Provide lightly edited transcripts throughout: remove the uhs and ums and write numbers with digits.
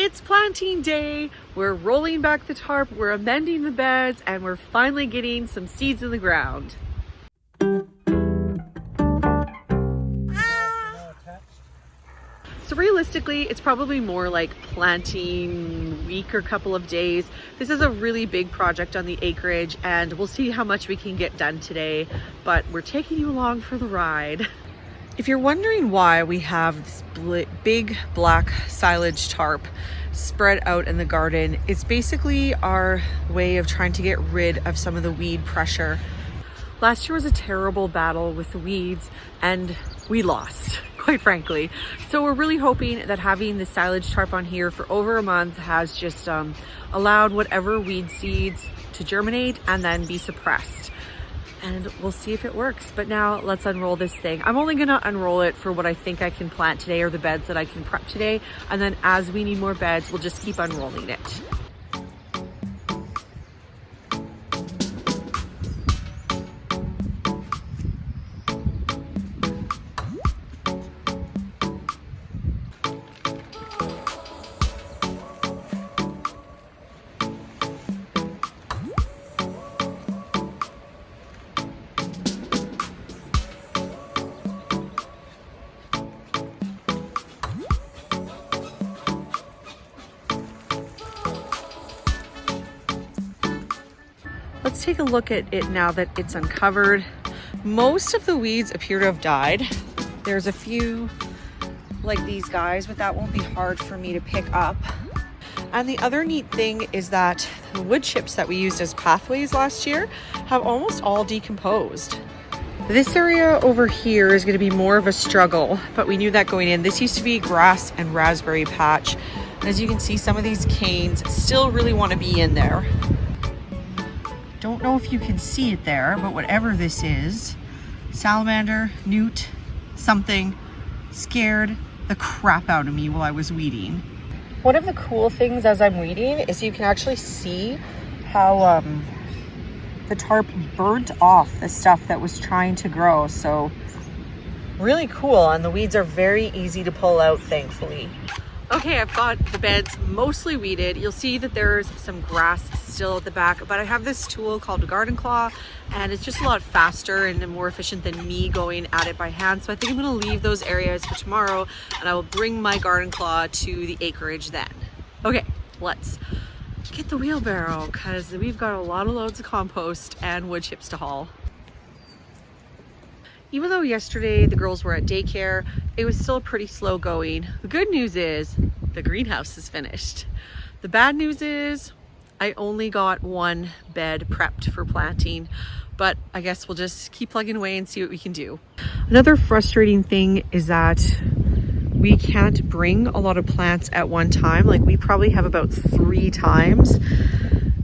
It's planting day. We're rolling back the tarp, we're amending the beds, and we're finally getting some seeds in the ground. So realistically, it's probably more like planting week or couple of days. This is a really big project on the acreage, and we'll see how much we can get done today, but we're taking you along for the ride. If you're wondering why we have this big black silage tarp spread out in the garden, it's basically our way of trying to get rid of some of the weed pressure. Last year was a terrible battle with the weeds, and we lost, quite frankly. So we're really hoping that having the silage tarp on here for over a month has just allowed whatever weed seeds to germinate and then be suppressed. And we'll see if it works. But now let's unroll this thing. I'm only gonna unroll it for what I think I can plant today, or the beds that I can prep today. And then as we need more beds, we'll just keep unrolling it. Let's take a look at it now that it's uncovered. Most of the weeds appear to have died. There's a few like these guys, but that won't be hard for me to pick up. And the other neat thing is that the wood chips that we used as pathways last year have almost all decomposed. This area over here is going to be more of a struggle, but we knew that going in. This used to be grass and raspberry patch. And as you can see, some of these canes still really want to be in there. Don't know if you can see it there, but whatever this is, salamander, newt, something, scared the crap out of me while I was weeding. One of the cool things as I'm weeding is you can actually see how the tarp burnt off the stuff that was trying to grow. So really cool, and the weeds are very easy to pull out, thankfully. Okay, I've got the beds mostly weeded. You'll see that there's some grass still at the back, but I have this tool called a garden claw, and it's just a lot faster and more efficient than me going at it by hand. So I think I'm gonna leave those areas for tomorrow, and I will bring my garden claw to the acreage then. Okay, let's get the wheelbarrow, because we've got a lot of loads of compost and wood chips to haul. Even though yesterday the girls were at daycare, it was still pretty slow going. The good news is the greenhouse is finished. The bad news is I only got one bed prepped for planting, but I guess we'll just keep plugging away and see what we can do. Another frustrating thing is that we can't bring a lot of plants at one time. Like, we probably have about 3 times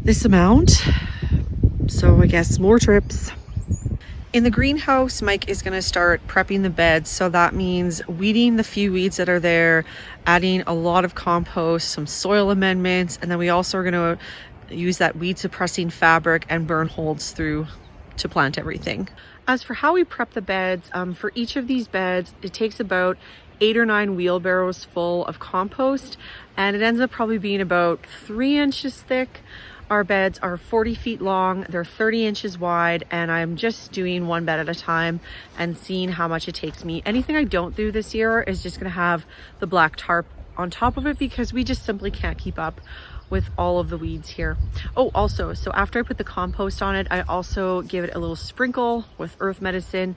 this amount. So I guess more trips. In the greenhouse, Mike is going to start prepping the beds. So that means weeding the few weeds that are there, adding a lot of compost, some soil amendments, and then we also are going to use that weed suppressing fabric and burn holes through to plant everything. As for how we prep the beds, for each of these beds, it takes about 8 or 9 wheelbarrows full of compost, and it ends up probably being about 3 inches thick. Our beds are 40 feet long, they're 30 inches wide, and I'm just doing one bed at a time and seeing how much it takes me. Anything I don't do this year is just gonna have the black tarp on top of it, because we just simply can't keep up with all of the weeds here. Oh, also, so after I put the compost on it, I also give it a little sprinkle with earth medicine.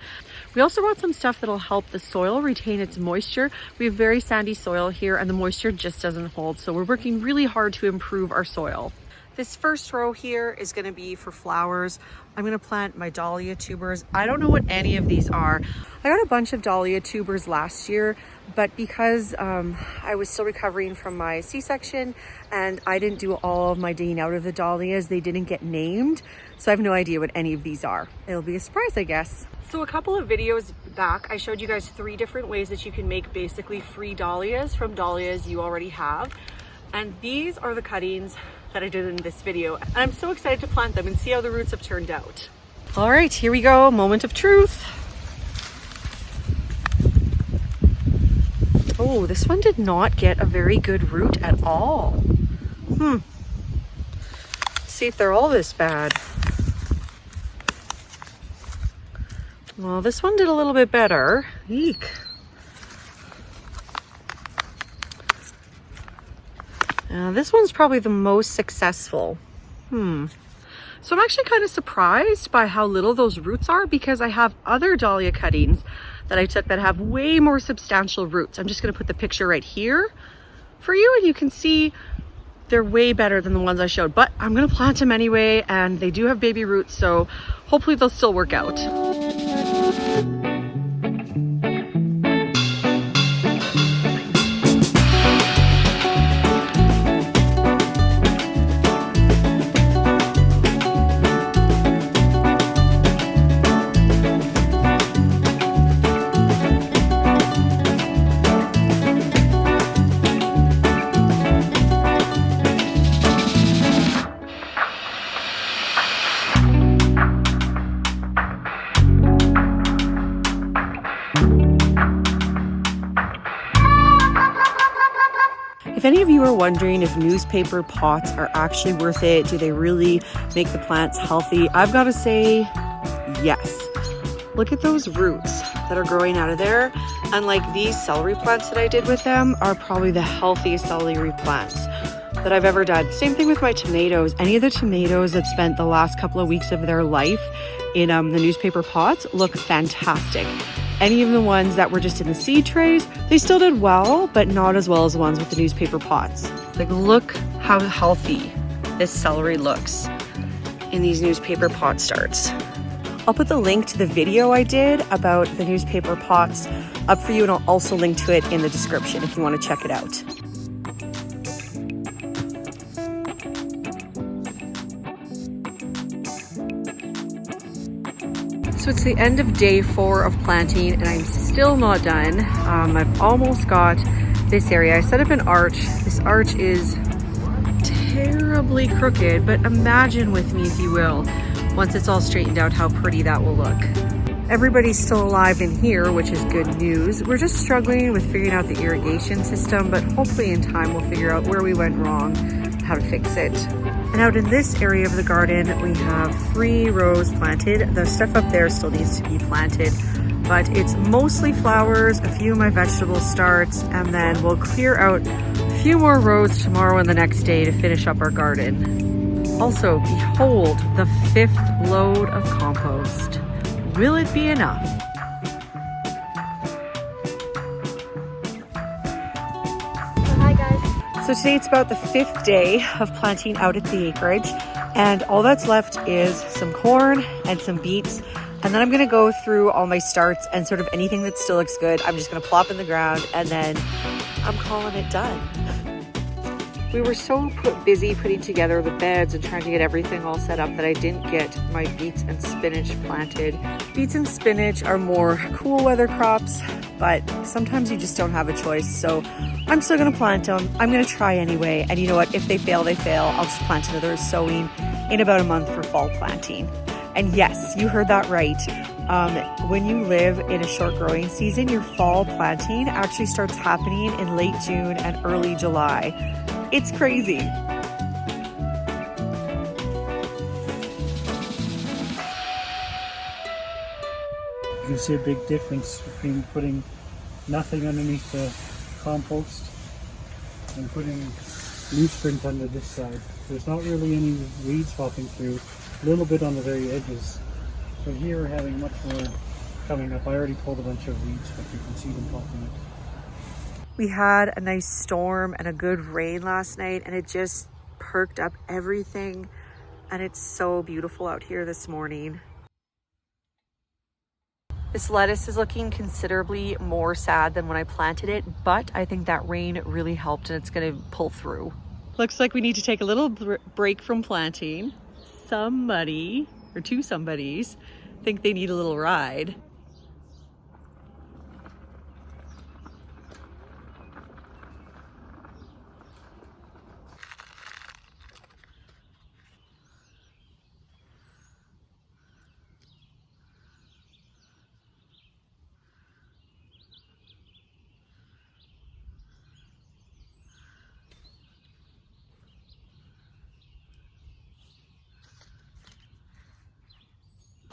We also brought some stuff that'll help the soil retain its moisture. We have very sandy soil here, and the moisture just doesn't hold, so we're working really hard to improve our soil. This first row here is going to be for flowers. I'm going to plant my dahlia tubers. I don't know what any of these are. I got a bunch of dahlia tubers last year, but because I was still recovering from my C-section and I didn't do all of my digging out of the dahlias, they didn't get named. So I have no idea what any of these are. It'll be a surprise, I guess. So a couple of videos back, I showed you guys 3 different ways that you can make basically free dahlias from dahlias you already have. And these are the cuttings that I did in this video. And I'm so excited to plant them and see how the roots have turned out. All right, here we go, moment of truth. Oh Oh, this one did not get a very good root at all. Let's see if they're all this bad. Well, this one did a little bit better. Eek. This one's probably the most successful. So I'm actually kind of surprised by how little those roots are, because I have other dahlia cuttings that I took that have way more substantial roots. I'm just going to put the picture right here for you, and you can see they're way better than the ones I showed. But I'm going to plant them anyway, and they do have baby roots, so hopefully they'll still work out. If any of you are wondering if newspaper pots are actually worth it, do they really make the plants healthy? I've got to say yes. Look at those roots that are growing out of there. And like these celery plants that I did with them are probably the healthiest celery plants that I've ever done. Same thing with my tomatoes. Any of the tomatoes that spent the last couple of weeks of their life in the newspaper pots look fantastic. Any of the ones that were just in the seed trays, they still did well, but not as well as the ones with the newspaper pots. Like, look how healthy this celery looks in these newspaper pot starts. I'll put the link to the video I did about the newspaper pots up for you, and I'll also link to it in the description if you want to check it out. So it's the end of day 4 of planting, and I'm still not done. I've almost got this area. I set up an arch. This arch is terribly crooked, but imagine with me, if you will, once it's all straightened out, how pretty that will look. Everybody's still alive in here, which is good news. We're just struggling with figuring out the irrigation system, but hopefully in time we'll figure out where we went wrong, how to fix it. And out in this area of the garden, we have 3 rows planted. The stuff up there still needs to be planted, but it's mostly flowers, a few of my vegetable starts, and then we'll clear out a few more rows tomorrow and the next day to finish up our garden. Also, behold the 5th load of compost. Will it be enough? Hi guys. So today it's about the 5th day of planting out at the acreage, and all that's left is some corn and some beets. And then I'm gonna go through all my starts and sort of anything that still looks good, I'm just gonna plop in the ground, and then I'm calling it done. We were so busy putting together the beds and trying to get everything all set up that I didn't get my beets and spinach planted. Beets and spinach are more cool weather crops, but sometimes you just don't have a choice. So I'm still gonna plant them. I'm gonna try anyway. And you know what, if they fail, they fail. I'll just plant another sowing in about a month for fall planting. And yes, you heard that right. When you live in a short growing season, your fall planting actually starts happening in late June and early July. It's crazy. You can see a big difference between putting nothing underneath the compost and putting newsprint under this side. There's not really any weeds popping through, a little bit on the very edges. But here we're having much more coming up. I already pulled a bunch of weeds, but you can see them popping up. We had a nice storm and a good rain last night, and it just perked up everything. And it's so beautiful out here this morning. This lettuce is looking considerably more sad than when I planted it, but I think that rain really helped, and it's gonna pull through. Looks like we need to take a little break from planting. Somebody, or 2 somebodies, think they need a little ride.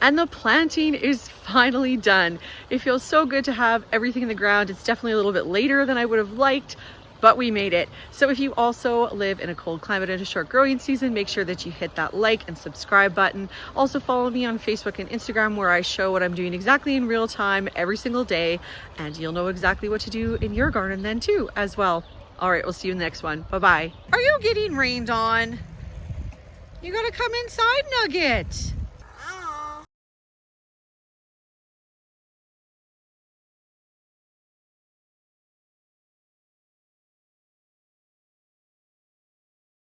And the planting is finally done. It feels so good to have everything in the ground. It's definitely a little bit later than I would have liked, but we made it. So if you also live in a cold climate and a short growing season, make sure that you hit that like and subscribe button. Also follow me on Facebook and Instagram, where I show what I'm doing exactly in real time every single day, and you'll know exactly what to do in your garden then too as well. All right, we'll see you in the next one. Bye-bye. Are you getting rained on? You gotta come inside, Nugget.